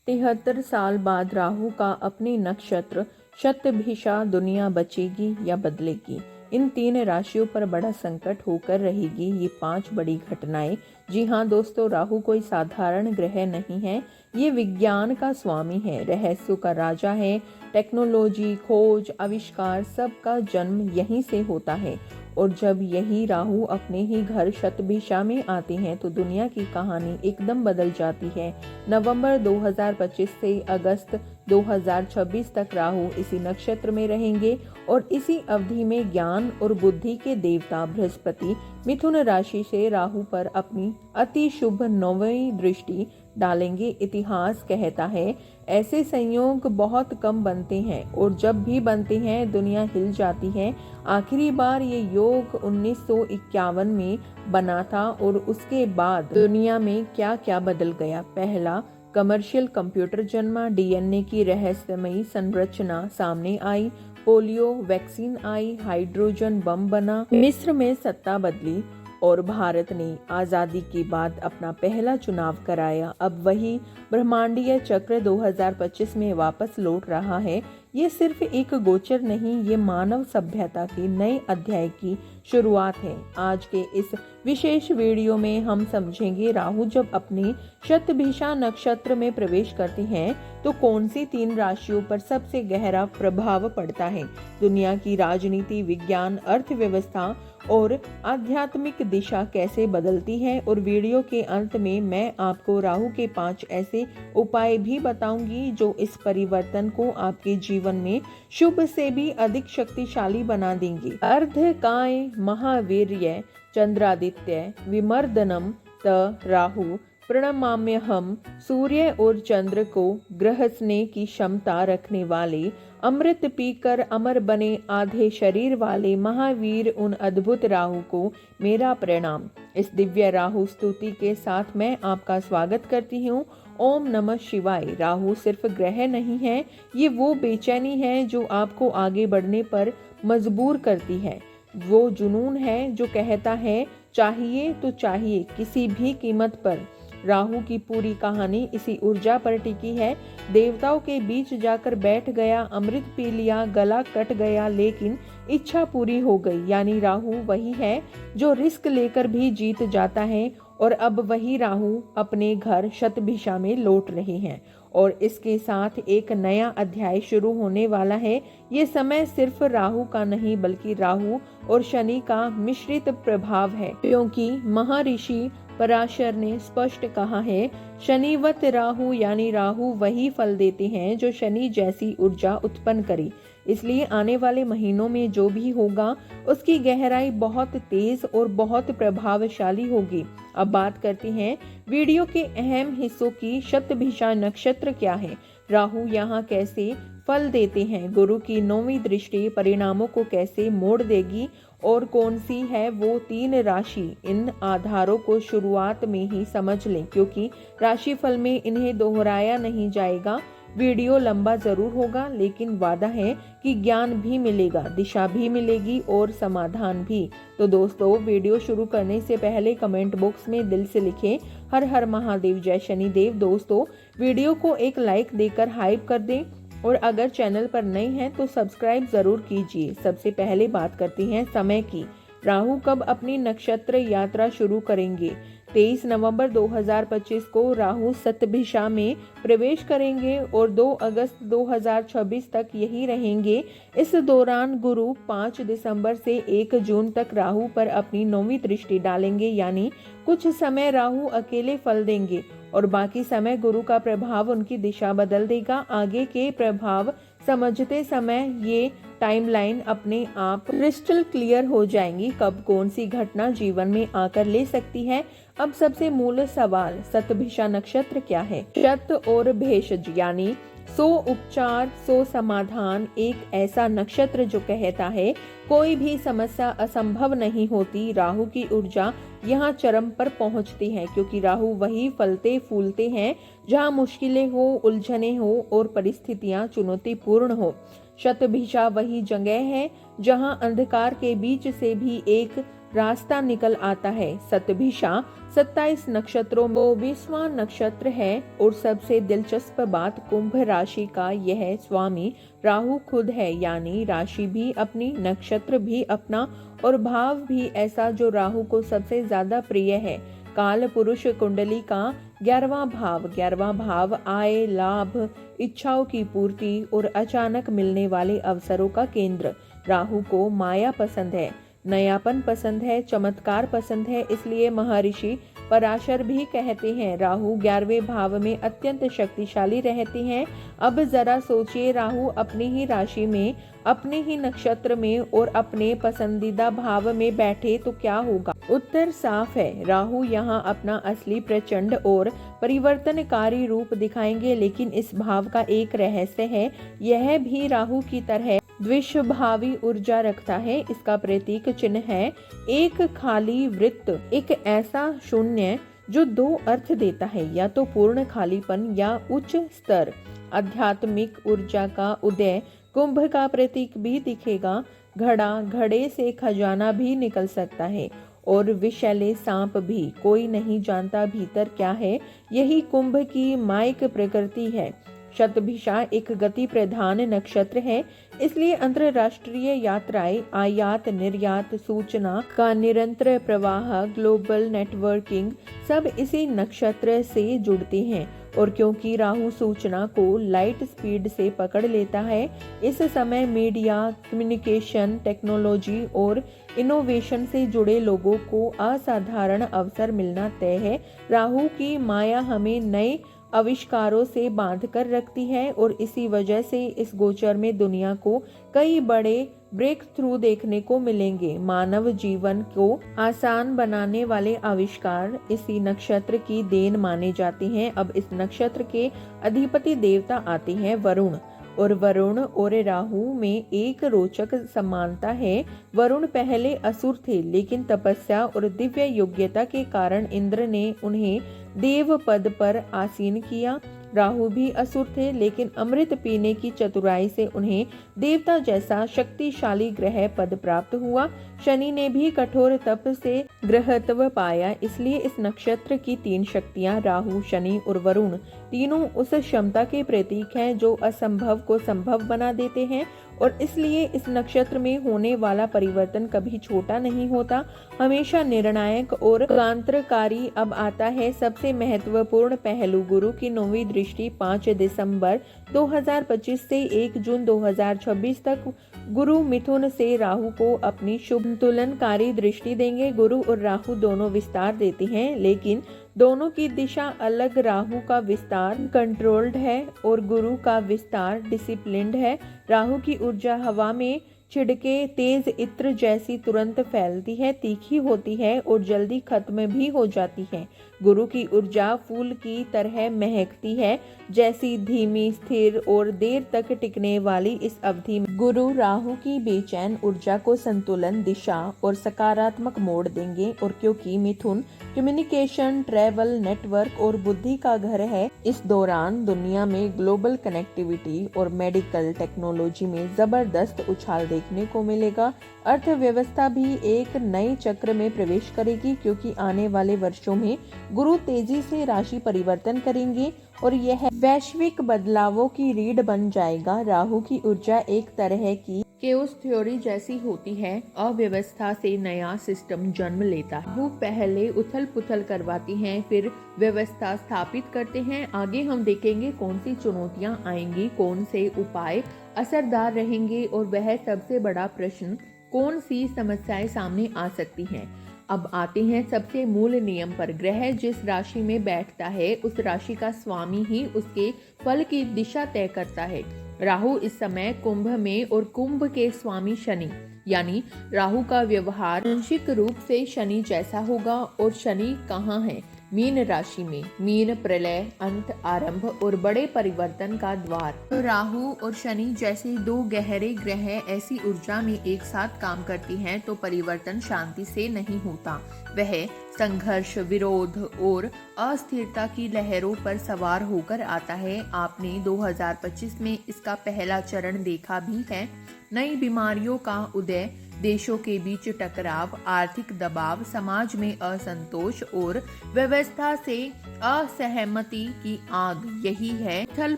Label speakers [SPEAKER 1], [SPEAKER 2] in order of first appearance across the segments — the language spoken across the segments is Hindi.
[SPEAKER 1] 73 साल बाद राहु का अपने नक्षत्र शतभिषा दुनिया बचेगी या बदलेगी। इन 3 राशियों पर बड़ा संकट होकर रहेगी ये 5 बड़ी घटनाएं। जी हाँ दोस्तों, राहु कोई साधारण ग्रह नहीं है, ये विज्ञान का स्वामी है, रहस्यों का राजा है। टेक्नोलॉजी, खोज, आविष्कार सब का जन्म यहीं से होता है। और जब यही राहु अपने ही घर शतभिषा में आते हैं तो दुनिया की कहानी एकदम बदल जाती है। नवंबर 2025 से अगस्त 2026 तक राहु इसी नक्षत्र में रहेंगे और इसी अवधि में ज्ञान और बुद्धि के देवता बृहस्पति मिथुन राशि से राहु पर अपनी अति शुभ 9वीं दृष्टि डालेंगे। इतिहास कहता है ऐसे संयोग बहुत कम बनते हैं और जब भी बनते हैं दुनिया हिल जाती है। आखिरी बार ये योग 1951 में बना था और उसके बाद दुनिया में क्या क्या बदल गया। पहला, कमर्शियल कंप्यूटर जन्मा, डीएनए की रहस्यमयी संरचना सामने आई, पोलियो वैक्सीन आई, हाइड्रोजन बम बना, मिस्र में सत्ता बदली और भारत ने आज़ादी के बाद अपना पहला चुनाव कराया। अब वही ब्रह्मांडीय चक्र 2025 में वापस लौट रहा है। ये सिर्फ एक गोचर नहीं, ये मानव सभ्यता के नए अध्याय की शुरुआत है। आज के इस विशेष वीडियो में हम समझेंगे राहु जब अपने शतभिषा नक्षत्र में प्रवेश करते हैं तो कौन सी 3 राशियों पर सबसे गहरा प्रभाव पड़ता है। दुनिया की राजनीति, विज्ञान, अर्थव्यवस्था और आध्यात्मिक दिशा कैसे बदलती है। और वीडियो के अंत में मैं आपको राहु के 5 ऐसे उपाय भी बताऊंगी जो इस परिवर्तन को आपके जीवन में शुभ से भी अधिक शक्तिशाली बना देंगे। अर्धकाय महावीर्य चंद्रादित्य विमर्दनम त राहु प्रणमाम्यहम। सूर्य और चंद्र को ग्रहसने की क्षमता रखने वाले, अमृत पीकर अमर बने आधे शरीर वाले महावीर उन अद्भुत राहु को मेरा प्रणाम। इस दिव्य राहु स्तुति के साथ मैं आपका स्वागत करती हूँ। ओम नमः शिवाय। राहु सिर्फ ग्रह नहीं है, ये वो बेचैनी है जो आपको आगे बढ़ने पर मजबूर करती है। वो जुनून है जो कहता है चाहिए तो चाहिए किसी भी कीमत पर। राहु की पूरी कहानी इसी ऊर्जा पर टिकी है। देवताओं के बीच जाकर बैठ गया, अमृत पी लिया, गला कट गया, लेकिन इच्छा पूरी हो गई। यानी राहु वही है जो रिस्क लेकर भी जीत जाता है। और अब वही राहु अपने घर शतभिषा में लौट रहे हैं और इसके साथ एक नया अध्याय शुरू होने वाला है। ये समय सिर्फ राहु का नहीं बल्कि राहु और शनि का मिश्रित प्रभाव है, क्योंकि महर्षि पराशर ने स्पष्ट कहा है शनिवत राहु, यानी राहु वही फल देते हैं जो शनि जैसी ऊर्जा उत्पन्न करे। इसलिए आने वाले महीनों में जो भी होगा उसकी गहराई बहुत तेज और बहुत प्रभावशाली होगी। अब बात करते हैं वीडियो के अहम हिस्सों की। शतभिषा नक्षत्र क्या है, राहु यहाँ कैसे फल देते हैं, गुरु की 9वीं दृष्टि परिणामों को कैसे मोड़ देगी और कौन सी है वो 3 राशि। इन आधारों को शुरुआत में ही समझ लें क्योंकि राशिफल में इन्हें दोहराया नहीं जाएगा। वीडियो लंबा जरूर होगा लेकिन वादा है कि ज्ञान भी मिलेगा, दिशा भी मिलेगी और समाधान भी। तो दोस्तों, वीडियो शुरू करने से पहले कमेंट बॉक्स में दिल से लिखें हर हर महादेव, जय शनिदेव। दोस्तों, वीडियो को एक लाइक देकर हाइप कर दें और अगर चैनल पर नए हैं तो सब्सक्राइब जरूर कीजिए। सबसे पहले बात करते हैं समय की। राहु कब अपनी नक्षत्र यात्रा शुरू करेंगे। 23 नवंबर 2025 को राहु शतभिषा में प्रवेश करेंगे और 2 अगस्त 2026 तक यही रहेंगे। इस दौरान गुरु 5 दिसंबर से 1 जून तक राहु पर अपनी 9वीं दृष्टि डालेंगे। यानी कुछ समय राहु अकेले फल देंगे और बाकी समय गुरु का प्रभाव उनकी दिशा बदल देगा। आगे के प्रभाव समझते समय ये टाइमलाइन अपने आप क्रिस्टल क्लियर हो जाएंगी, कब कौन सी घटना जीवन में आकर ले सकती है। अब सबसे मूल सवाल, शतभिषा नक्षत्र क्या है। शत और भेषज यानी 100 उपचार 100 समाधान। एक ऐसा नक्षत्र जो कहता है कोई भी समस्या असंभव नहीं होती। राहु की ऊर्जा यहाँ चरम पर पहुँचती है क्योंकि राहु वही फलते फूलते हैं जहाँ मुश्किलें हो, उलझने हो और परिस्थितियाँ चुनौतीपूर्ण हो। शतभिषा वही जगह है जहाँ अंधकार के बीच से भी एक रास्ता निकल आता है। शतभिषा 27 नक्षत्रों में 24वां नक्षत्र है और सबसे दिलचस्प बात कुंभ राशि का यह स्वामी राहु खुद है, यानी राशि भी अपनी, नक्षत्र भी अपना और भाव भी ऐसा जो राहु को सबसे ज्यादा प्रिय है। काल पुरुष कुंडली का 11वां भाव आय, लाभ, इच्छाओं की पूर्ति और अचानक मिलने वाले अवसरों का केंद्र। राहु को माया पसंद है, नयापन पसंद है, चमत्कार पसंद है। इसलिए महर्षि पराशर भी कहते हैं राहु 11वें भाव में अत्यंत शक्तिशाली रहते हैं। अब जरा सोचिए, राहु अपनी ही राशि में, अपने ही नक्षत्र में और अपने पसंदीदा भाव में बैठे तो क्या होगा? उत्तर साफ है, राहु यहाँ अपना असली प्रचंड और परिवर्तनकारी रूप दिखाएंगे। लेकिन इस भाव का एक रहस्य है, यह भी राहु की तरह द्विषभावी ऊर्जा रखता है। इसका प्रतीक चिन्ह है एक खाली वृत्त, एक ऐसा शून्य जो दो अर्थ देता है, या तो पूर्ण खालीपन या उच्च स्तर। आध्यात्मिक ऊर्जा का उदय कुंभ का प्रतीक भी दिखेगा। घड़े से खजाना भी निकल सकता है और विषैले सांप भी, कोई नहीं जानता भीतर क्या है। यही कुंभ की माइक प्रकृति है। शतभिषा एक गति प्रधान नक्षत्र है, इसलिए अंतरराष्ट्रीय यात्राएं, आयात निर्यात, सूचना का निरंतर प्रवाह, ग्लोबल नेटवर्किंग सब इसी नक्षत्र से जुड़ती हैं। और क्योंकि राहु सूचना को लाइट स्पीड से पकड़ लेता है, इस समय मीडिया, कम्युनिकेशन, टेक्नोलॉजी और इनोवेशन से जुड़े लोगों को असाधारण अवसर मिलना तय है। राहु की माया हमें नए आविष्कारों से बांध कर रखती है और इसी वजह से इस गोचर में दुनिया को कई बड़े ब्रेक थ्रू देखने को मिलेंगे। मानव जीवन को आसान बनाने वाले आविष्कार इसी नक्षत्र की देन माने जाते हैं। अब इस नक्षत्र के अधिपति देवता आते हैं वरुण, और वरुण और राहु में एक रोचक समानता है। वरुण पहले असुर थे, लेकिन तपस्या और दिव्य योग्यता के कारण इंद्र ने उन्हें देव पद पर आसीन किया। राहु भी असुर थे, लेकिन अमृत पीने की चतुराई से उन्हें देवता जैसा शक्तिशाली ग्रह पद प्राप्त हुआ। शनि ने भी कठोर तप से ग्रहत्व पाया। इसलिए इस नक्षत्र की तीन शक्तियां, राहु, शनि और वरुण, तीनों उस क्षमता के प्रतीक हैं जो असंभव को संभव बना देते हैं। और इसलिए इस नक्षत्र में होने वाला परिवर्तन कभी छोटा नहीं होता, हमेशा निर्णायक और क्रांतिकारी। अब आता है सबसे महत्वपूर्ण पहलू, गुरु की 9वीं दृष्टि 5 दिसंबर 2025 से 1 जून 2026 तक गुरु मिथुन से राहु को अपनी शुभ तुलनकारी दृष्टि देंगे। गुरु और राहु दोनों विस्तार देते हैं, लेकिन दोनों की दिशा अलग। राहु का विस्तार कंट्रोल्ड है और गुरु का विस्तार डिसिप्लिन्ड है। राहु की ऊर्जा हवा में छिड़के तेज इत्र जैसी तुरंत फैलती है, तीखी होती है और जल्दी खत्म भी हो जाती है। गुरु की ऊर्जा फूल की तरह महकती है, जैसी धीमी, स्थिर और देर तक टिकने वाली। इस अवधि में गुरु राहु की बेचैन ऊर्जा को संतुलन, दिशा और सकारात्मक मोड़ देंगे। और क्योंकि मिथुन कम्युनिकेशन, ट्रैवल, नेटवर्क और बुद्धि का घर है, इस दौरान दुनिया में ग्लोबल कनेक्टिविटी और मेडिकल टेक्नोलॉजी में जबरदस्त उछाल देखने को मिलेगा। अर्थव्यवस्था भी एक नए चक्र में प्रवेश करेगी, क्योंकि आने वाले वर्षों में गुरु तेजी से राशि परिवर्तन करेंगे और यह वैश्विक बदलावों की रीढ़ बन जाएगा। राहु की ऊर्जा एक तरह की केओस थ्योरी जैसी होती है, अव्यवस्था से नया सिस्टम जन्म लेता है। वो पहले उथल पुथल करवाती हैं, फिर व्यवस्था स्थापित करते हैं। आगे हम देखेंगे कौन सी चुनौतियां आएंगी, कौन से उपाय असरदार रहेंगे और वह सबसे बड़ा प्रश्न, कौन सी समस्याएं सामने आ सकती हैं। अब आते हैं सबसे मूल नियम पर। ग्रह जिस राशि में बैठता है, उस राशि का स्वामी ही उसके फल की दिशा तय करता है। राहु इस समय कुंभ में और कुंभ के स्वामी शनि, यानी राहु का व्यवहार आंशिक रूप से शनि जैसा होगा। और शनि कहाँ है? मीन राशि में। मीन प्रलय, अंत, आरंभ और बड़े परिवर्तन का द्वार। तो राहु और शनि जैसे दो गहरे ग्रह ऐसी ऊर्जा में एक साथ काम करती हैं तो परिवर्तन शांति से नहीं होता। वह संघर्ष, विरोध और अस्थिरता की लहरों पर सवार होकर आता है। आपने 2025 में इसका पहला चरण देखा भी है। नई बीमारियों का उदय, देशों के बीच टकराव, आर्थिक दबाव, समाज में असंतोष और व्यवस्था से असहमति की आग, यही है थल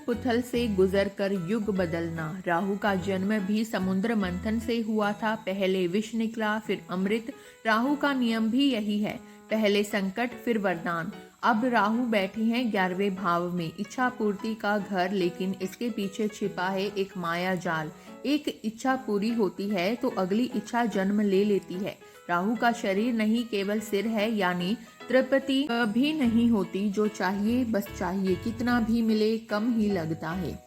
[SPEAKER 1] पुथल से गुजरकर युग बदलना। राहु का जन्म भी समुद्र मंथन से हुआ था। पहले विष निकला, फिर अमृत। राहु का नियम भी यही है, पहले संकट फिर वरदान। अब राहु बैठे हैं 11वें भाव में, इच्छा पूर्ति का घर, लेकिन इसके पीछे छिपा है एक माया जाल। एक इच्छा पूरी होती है तो अगली इच्छा जन्म ले लेती है। राहु का शरीर नहीं, केवल सिर है, यानी तृप्ति भी नहीं होती। जो चाहिए बस चाहिए, कितना भी मिले कम ही लगता है।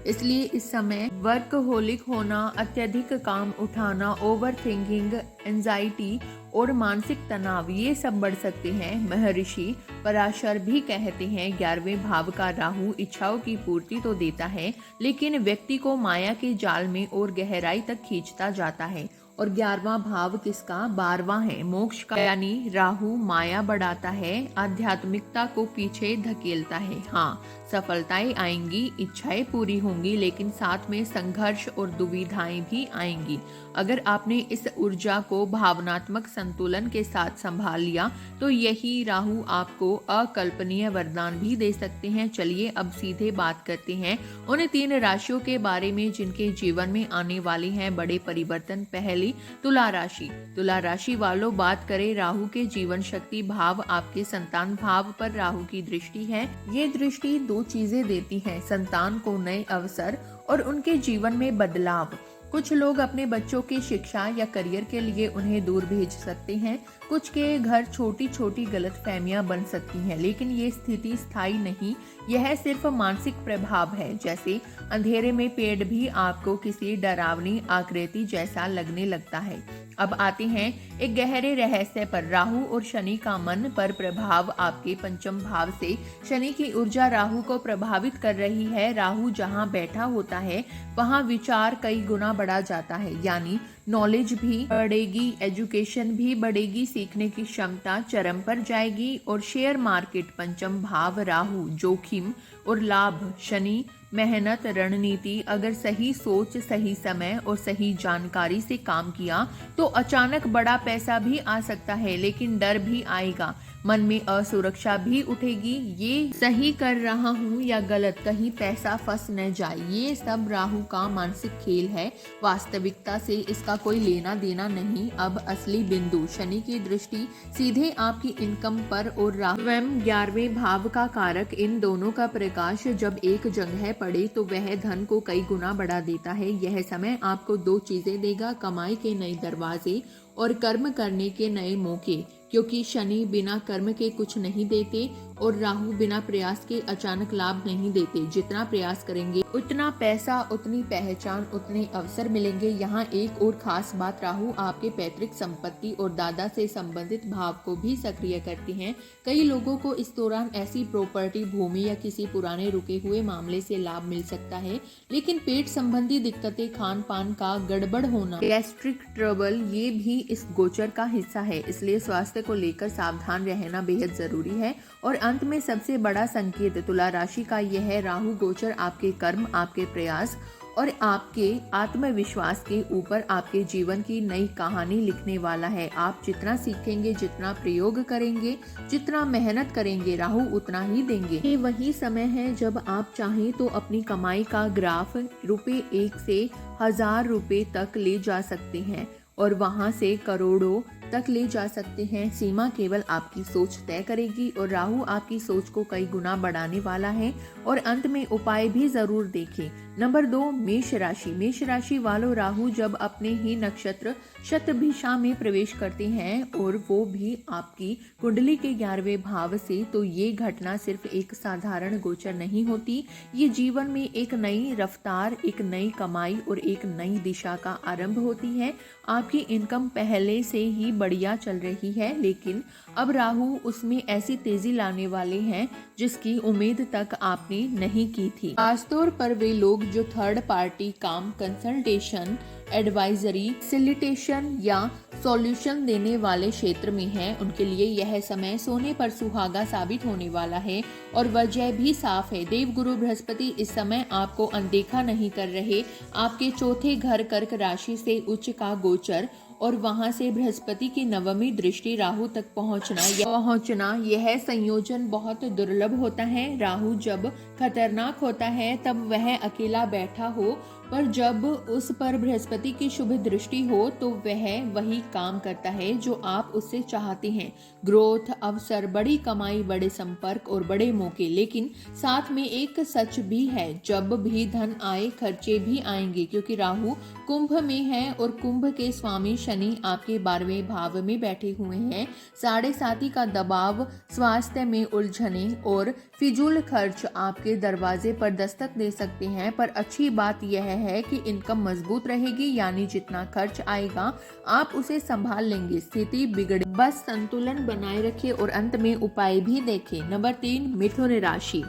[SPEAKER 1] इसलिए इस समय वर्कहोलिक होना, अत्यधिक काम उठाना, ओवर थिंकिंग, एंजाइटी और मानसिक तनाव, ये सब बढ़ सकते हैं। महर्षि पराशर भी कहते हैं 11वें भाव का राहु इच्छाओं की पूर्ति तो देता है, लेकिन व्यक्ति को माया के जाल में और गहराई तक खींचता जाता है। और 11वां भाव किसका? 12वां है, मोक्ष का, यानी राहु माया बढ़ाता है, आध्यात्मिकता को पीछे धकेलता है। हाँ, सफलताएं आएंगी, इच्छाएं पूरी होंगी, लेकिन साथ में संघर्ष और दुविधाएं भी आएंगी। अगर आपने इस ऊर्जा को भावनात्मक संतुलन के साथ संभाल लिया तो यही राहु आपको अकल्पनीय वरदान भी दे सकते हैं। चलिए अब सीधे बात करते हैं उन 3 राशियों के बारे में जिनके जीवन में आने वाले हैं बड़े परिवर्तन। पहली तुला राशि। तुला राशि वालों, बात करें राहु के जीवन शक्ति भाव, आपके संतान भाव पर राहु की दृष्टि है। ये दृष्टि 2 चीजें देती है, संतान को नए अवसर और उनके जीवन में बदलाव। कुछ लोग अपने बच्चों की शिक्षा या करियर के लिए उन्हें दूर भेज सकते हैं। कुछ के घर छोटी छोटी गलतफहमियां बन सकती हैं, लेकिन ये स्थिति स्थायी नहीं, यह सिर्फ मानसिक प्रभाव है। जैसे अंधेरे में पेड़ भी आपको किसी डरावनी आकृति जैसा लगने लगता है। अब आते हैं एक गहरे रहस्य पर। राहु और शनि का मन पर प्रभाव। आपके पंचम भाव से शनि की ऊर्जा राहु को प्रभावित कर रही है। राहु जहां बैठा होता है वहां विचार कई गुना बढ़ा जाता है, यानी नॉलेज भी बढ़ेगी, एजुकेशन भी बढ़ेगी, सीखने की क्षमता चरम पर जाएगी। और शेयर मार्केट, पंचम भाव राहु, जोखिम और लाभ, शनि मेहनत, रणनीति। अगर सही सोच, सही समय और सही जानकारी से काम किया तो अचानक बड़ा पैसा भी आ सकता है, लेकिन डर भी आएगा, मन में असुरक्षा भी उठेगी। ये सही कर रहा हूँ या गलत, कहीं पैसा फंस न जाए। ये सब राहु का मानसिक खेल है, वास्तविकता से इसका कोई लेना देना नहीं। अब असली बिंदु, शनि की दृष्टि सीधे आपकी इनकम पर और राहु स्वयं 11वें भाव का कारक, इन दोनों का प्रकाश जब एक जगह पड़े तो वह धन को कई गुना बढ़ा देता है। यह समय आपको 2 चीजें देगा, कमाई के नए दरवाजे और कर्म करने के नए मौके, क्योंकि शनि बिना कर्म के कुछ नहीं देते और राहु बिना प्रयास के अचानक लाभ नहीं देते। जितना प्रयास करेंगे उतना पैसा, उतनी पहचान, उतने अवसर मिलेंगे। यहाँ एक और खास बात, राहु आपके पैतृक संपत्ति और दादा से संबंधित भाव को भी सक्रिय करते हैं। कई लोगों को इस दौरान ऐसी प्रॉपर्टी, भूमि या किसी पुराने रुके हुए मामले से लाभ मिल सकता है, लेकिन पेट संबंधी दिक्कतें, खान पान का गड़बड़ होना, गैस्ट्रिक ट्रबल, ये भी इस गोचर का हिस्सा है। इसलिए स्वास्थ्य को लेकर सावधान रहना बेहद जरूरी है। और अंत में सबसे बड़ा संकेत तुला राशि का यह है, राहु गोचर आपके कर्म, आपके प्रयास और आपके आत्मविश्वास के ऊपर आपके जीवन की नई कहानी लिखने वाला है। आप जितना सीखेंगे, जितना प्रयोग करेंगे, जितना मेहनत करेंगे, राहु उतना ही देंगे। ये वही समय है जब आप चाहें तो अपनी कमाई का ग्राफ रुपए 1 से 1000 रुपए तक ले जा सकते हैं और वहां से करोड़ों तक ले जा सकते हैं। सीमा केवल आपकी सोच तय करेगी और राहु आपकी सोच को कई गुना बढ़ाने वाला है। और अंत में उपाय भी जरूर देखें। नंबर 2, मेष राशि। मेष राशि वालों, राहु जब अपने ही नक्षत्र शतभिषा में प्रवेश करते हैं और वो भी आपकी कुंडली के 11वें भाव से, तो ये घटना सिर्फ एक साधारण गोचर नहीं होती। ये जीवन में एक नई रफ्तार, एक नई कमाई और एक नई दिशा का आरंभ होती है। आपकी इनकम पहले से ही बढ़िया चल रही है, लेकिन अब राहु उसमें ऐसी तेजी लाने वाले हैं जिसकी उम्मीद तक आपने नहीं की थी। खासतौर पर वे लोग जो थर्ड पार्टी काम, कंसल्टेशन, एडवाइजरी, फैसिलिटेशन या सॉल्यूशन देने वाले क्षेत्र में हैं, उनके लिए यह समय सोने पर सुहागा साबित होने वाला है। और वजह भी साफ है, देवगुरु बृहस्पति इस समय आपको अनदेखा नहीं कर रहे। आपके चौथे घर कर्क राशि से उच्च का गोचर और वहां से बृहस्पति की नवमी दृष्टि राहु तक पहुंचना यह संयोजन बहुत दुर्लभ होता है। राहु जब खतरनाक होता है तब वह अकेला बैठा हो, पर जब उस पर बृहस्पति की शुभ दृष्टि हो तो वह वही काम करता है जो आप उससे चाहते हैं। ग्रोथ, अवसर, बड़ी कमाई, बड़े संपर्क और बड़े मौके। लेकिन साथ में एक सच भी है, जब भी धन आए खर्चे भी आएंगे, क्योंकि राहु कुंभ में है और कुंभ के स्वामी शनि आपके 12वें भाव में बैठे हुए हैं। 7.5 का दबाव, स्वास्थ्य में उलझने और फिजूल खर्च आपके दरवाजे पर दस्तक दे सकते हैं। पर अच्छी बात यह है कि इनकम मजबूत रहेगी, यानी जितना खर्च आएगा आप उसे संभाल लेंगे। स्थिति बिगड़े बस संतुलन बनाए रखें और अंत में उपाय भी देखें। नंबर 3, मिथुन राशि।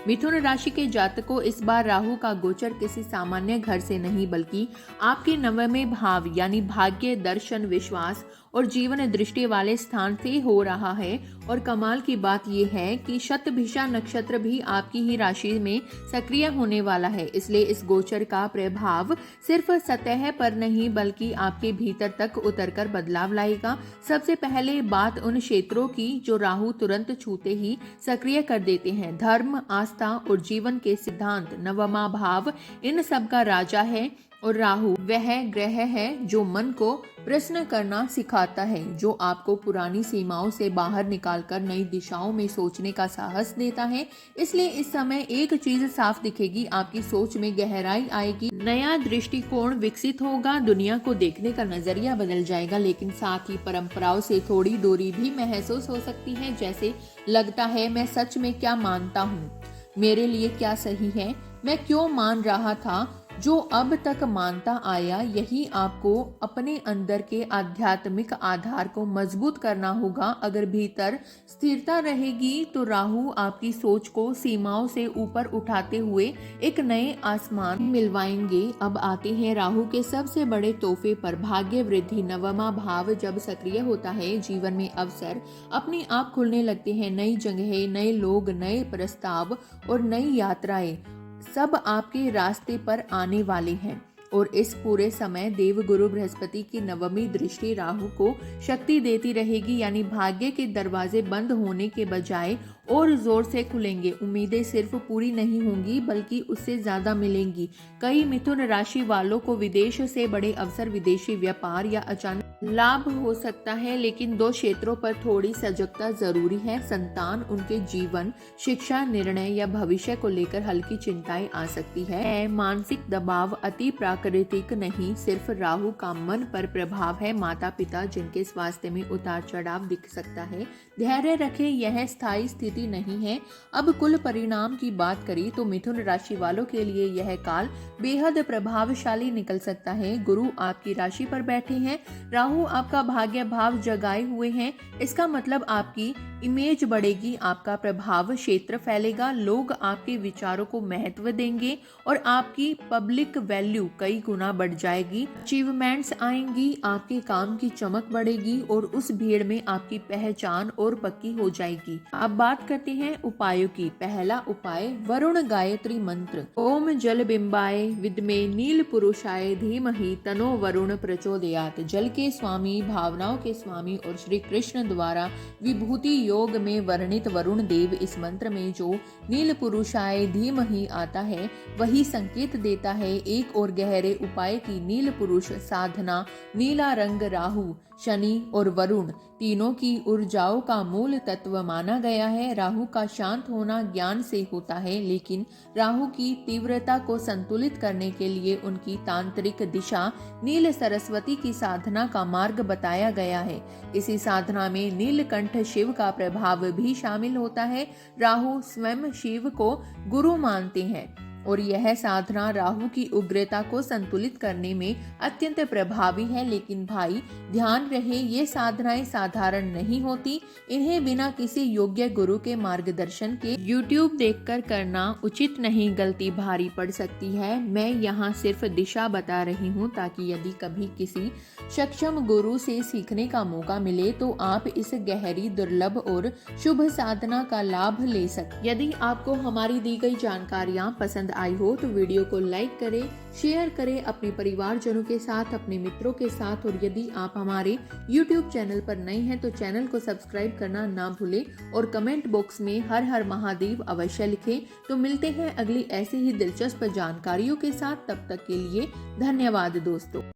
[SPEAKER 1] मिथुन राशि के जातकों, इस बार राहु का गोचर किसी सामान्य घर से नहीं बल्कि आपके 9वें भाव यानी भाग्य, दर्शन, विश्वास और जीवन दृष्टि वाले स्थान से हो रहा है। और कमाल की बात यह है कि शतभिषा नक्षत्र भी आपकी ही राशि में सक्रिय होने वाला है। इसलिए इस गोचर का प्रभाव सिर्फ सतह पर नहीं बल्कि आपके भीतर तक उतरकर बदलाव लाएगा। सबसे पहले बात उन क्षेत्रों की जो राहु तुरंत छूते ही सक्रिय कर देते हैं। धर्म, आस्था और जीवन के सिद्धांत। 9वां भाव इन सब का राजा है और राहु वह ग्रह है जो मन को प्रश्न करना सिखाता है, जो आपको पुरानी सीमाओं से बाहर निकालकर नई दिशाओं में सोचने का साहस देता है। इसलिए इस समय एक चीज साफ दिखेगी, आपकी सोच में गहराई आएगी, नया दृष्टिकोण विकसित होगा, दुनिया को देखने का नजरिया बदल जाएगा। लेकिन साथ ही परंपराओं से थोड़ी दूरी भी महसूस हो सकती है। जैसे लगता है मैं सच में क्या मानता हूँ, मेरे लिए क्या सही है, मैं क्यों मान रहा था जो अब तक मानता आया। यही आपको अपने अंदर के आध्यात्मिक आधार को मजबूत करना होगा। अगर भीतर स्थिरता रहेगी तो राहु आपकी सोच को सीमाओं से ऊपर उठाते हुए एक नए आसमान मिलवाएंगे। अब आते हैं राहु के सबसे बड़े तोहफे पर, भाग्य वृद्धि। 9वां भाव जब सक्रिय होता है, जीवन में अवसर अपने आप खुलने लगते हैं। नई जगहें, नए लोग, नए प्रस्ताव और नई यात्राएं सब आपके रास्ते पर आने वाले हैं। और इस पूरे समय देवगुरु बृहस्पति की 9वीं दृष्टि राहु को शक्ति देती रहेगी, यानी भाग्य के दरवाजे बंद होने के बजाय और जोर से खुलेंगे। उम्मीदें सिर्फ पूरी नहीं होंगी बल्कि उससे ज्यादा मिलेंगी। कई मिथुन राशि वालों को विदेश से बड़े अवसर, विदेशी व्यापार या अचानक लाभ हो सकता है। लेकिन 2 क्षेत्रों पर थोड़ी सजगता जरूरी है। संतान, उनके जीवन, शिक्षा, निर्णय या भविष्य को लेकर हल्की चिंताएं आ सकती है। मानसिक दबाव अति प्राकृतिक नहीं, सिर्फ राहु का मन पर प्रभाव है। माता पिता जिनके स्वास्थ्य में उतार चढ़ाव दिख सकता है, धैर्य रखें, यह स्थायी स्थिति नहीं है। अब कुल परिणाम की बात करें तो मिथुन राशि वालों के लिए यह काल बेहद प्रभावशाली निकल सकता है। गुरु आपकी राशि पर बैठे हैं, राहु आपका भाग्य भाव जगाए हुए हैं। इसका मतलब आपकी इमेज बढ़ेगी, आपका प्रभाव क्षेत्र फैलेगा, लोग आपके विचारों को महत्व देंगे और आपकी पब्लिक वैल्यू कई गुना बढ़ जाएगी। अचीवमेंट्स आएंगी, आपके काम की चमक बढ़ेगी और उस भीड़ में आपकी पहचान और पक्की हो जाएगी। अब बात करते हैं उपायों की। पहला उपाय, वरुण गायत्री मंत्र। ओम जल बिंबाय विद्मे नील पुरुषाय धीमहि तनो वरुण प्रचोदयात्। जल के स्वामी, भावनाओं के स्वामी और श्री कृष्ण द्वारा विभूति योग में वर्णित वरुण देव इस मंत्र में जो नील पुरुषाय धीमहि आता है वही संकेत देता है एक और गहरे उपाय की। नील पुरुष साधना, नीला रंग राहु, शनि और वरुण तीनों की ऊर्जाओं का मूल तत्व माना गया है। राहु का शांत होना ज्ञान से होता है, लेकिन राहु की तीव्रता को संतुलित करने के लिए उनकी तांत्रिक दिशा नील सरस्वती की साधना का मार्ग बताया गया है। इसी साधना में नीलकंठ शिव का प्रभाव भी शामिल होता है। राहु स्वयं शिव को गुरु मानते हैं और यह साधना राहु की उग्रता को संतुलित करने में अत्यंत प्रभावी है। लेकिन भाई ध्यान रहे, ये साधनाएं साधारण नहीं होती। इन्हें बिना किसी योग्य गुरु के मार्गदर्शन के YouTube देखकर करना उचित नहीं, गलती भारी पड़ सकती है। मैं यहाँ सिर्फ दिशा बता रही हूँ ताकि यदि कभी किसी सक्षम गुरु से सीखने का मौका मिले तो आप इस गहरी, दुर्लभ और शुभ साधना का लाभ ले सकें। यदि आपको हमारी दी गई जानकारियाँ पसंद आई हो तो वीडियो को लाइक करें, शेयर करें अपने परिवारजनों के साथ, अपने मित्रों के साथ। और यदि आप हमारे YouTube चैनल पर नए हैं तो चैनल को सब्सक्राइब करना ना भूलें और कमेंट बॉक्स में हर हर महादेव अवश्य लिखें। तो मिलते हैं अगली ऐसी ही दिलचस्प जानकारियों के साथ, तब तक के लिए धन्यवाद दोस्तों।